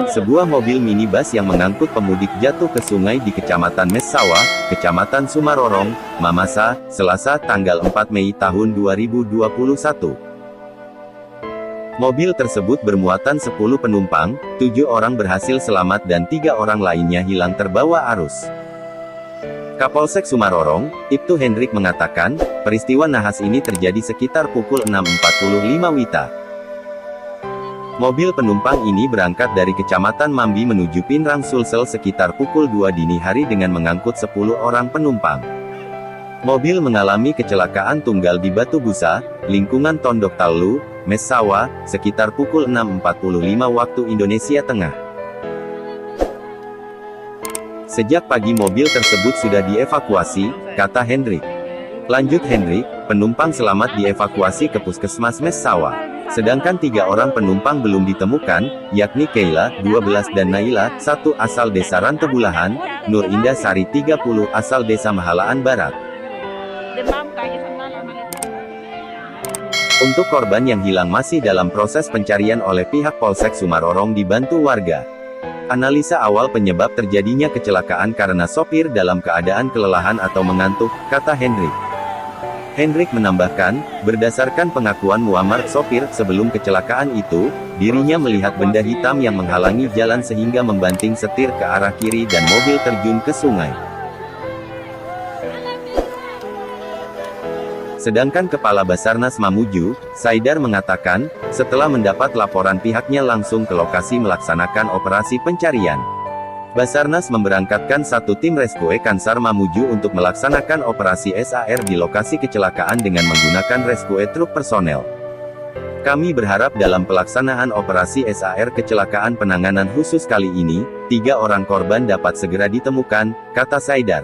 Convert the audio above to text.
Sebuah mobil minibus yang mengangkut pemudik jatuh ke sungai di Kecamatan Messawa, Kecamatan Sumarorong, Mamasa, Selasa tanggal 4 Mei tahun 2021. Mobil tersebut bermuatan 10 penumpang, 7 orang berhasil selamat dan 3 orang lainnya hilang terbawa arus. Kapolsek Sumarorong, Ibtu Hendrik mengatakan, peristiwa nahas ini terjadi sekitar pukul 6.45 WITA. Mobil penumpang ini berangkat dari Kecamatan Mambi menuju Pinrang Sulsel sekitar pukul 2 dini hari dengan mengangkut 10 orang penumpang. Mobil mengalami kecelakaan tunggal di Batu Busa, lingkungan Tondok Talu, Messawa, sekitar pukul 6.45 waktu Indonesia Tengah. Sejak pagi mobil tersebut sudah dievakuasi, kata Hendrik. Lanjut Hendrik, penumpang selamat dievakuasi ke Puskesmas Messawa. Sedangkan 3 orang penumpang belum ditemukan, yakni Keila, 12 dan Naila, 1 asal desa Rantebulahan, Nur Indah Sari 30 asal desa Mahalaan Barat. Untuk korban yang hilang masih dalam proses pencarian oleh pihak Polsek Sumarorong dibantu warga. Analisa awal penyebab terjadinya kecelakaan karena sopir dalam keadaan kelelahan atau mengantuk, kata Hendrik. Hendrik menambahkan, berdasarkan pengakuan Muammar sopir sebelum kecelakaan itu, dirinya melihat benda hitam yang menghalangi jalan sehingga membanting setir ke arah kiri dan mobil terjun ke sungai. Sedangkan Kepala Basarnas Mamuju, Saidar mengatakan, setelah mendapat laporan pihaknya langsung ke lokasi melaksanakan operasi pencarian. Basarnas memberangkatkan 1 tim Rescue Kansar Mamuju untuk melaksanakan operasi SAR di lokasi kecelakaan dengan menggunakan rescue truk personel. Kami berharap dalam pelaksanaan operasi SAR kecelakaan penanganan khusus kali ini, 3 orang korban dapat segera ditemukan, kata Saidar.